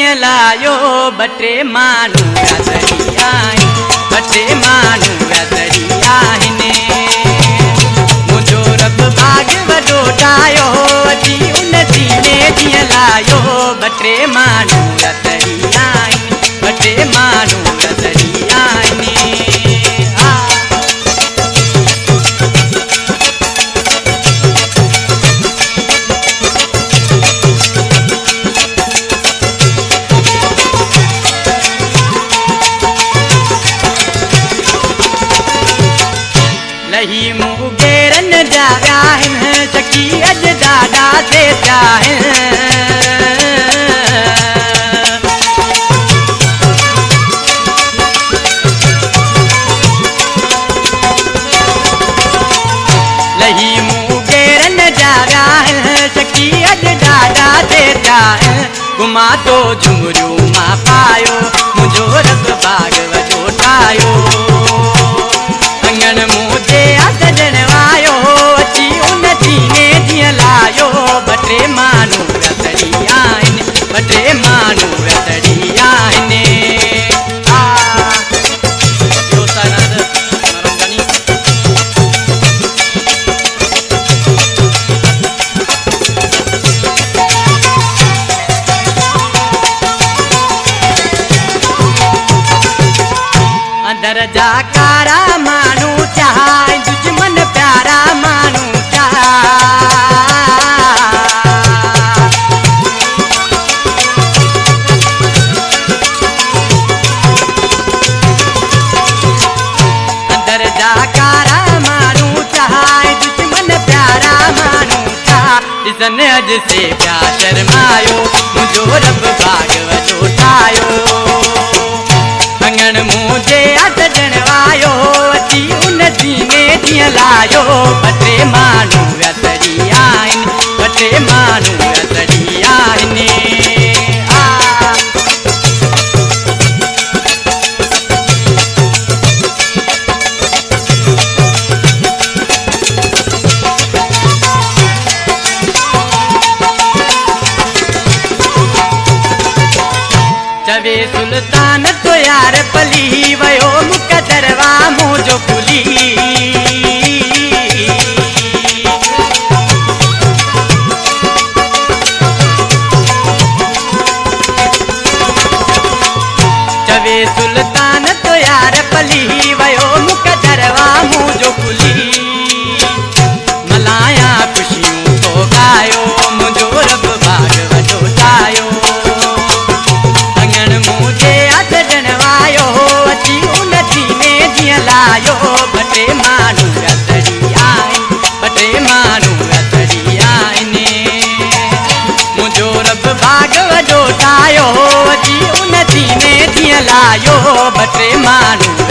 जीअं लायो बटे माण्हू रतड़ी आहिनि बटे माण्हू रतड़ी आहिनि मुंहिंजो रब बाग वॾो ठाहियो अची उन जीने जीअं लायो बटे माण्हू रतड़ी आहिनि बटे माण्हू रतड़ी आहिनि लही मुँह गेरन जा विया आहिनि चकी अॼु ॾाढा ते थिया लही मुँह गेरन जा विया आहिनि चकी अॼु ॾाढा ते थिया घुमा तो झुमरियूं मां पायो मुंहिंजो रब बाग वॾो ठाहियो अंगण मुझे सजण वायो अची उन जीने जीअं लायो बटे माण्हू रतड़ी आहिनि बटे माण्हू रतड़ी आहिनि अंदर जा कारा माण्हू चाहे दुश्मन प्यारा माण्हू अंदर जा कारा माण्हू चाहे दुश्मन प्यारा माण्हू ॾिसनि अॼु से पिया शर्मायो मुंहिंजो रब बाग वॾो ठाहियो अंगण मुझे सजण वायो अची उन जीने जीअं लायो बटे माण्हू रतड़ी आहिनि बटे माण्हू रतड़ी आहिनि चवे सुल्तान तो यार पली वयो मुकदरवा मुझो खुली चवे सुल्तान तो यार पली वयो मुकदरवा मुझो खुली मलाया खुशियों तो गायो मुझो रब बाग वॾो ठाहियो लायो बटे माण्हू रतड़ी आहिनि बटे माण्हू रतड़ी आहिनि मुंहिंजो रब बाग वॾो ठाहियो अची उन जीने जीअं लायो बटे माण्हू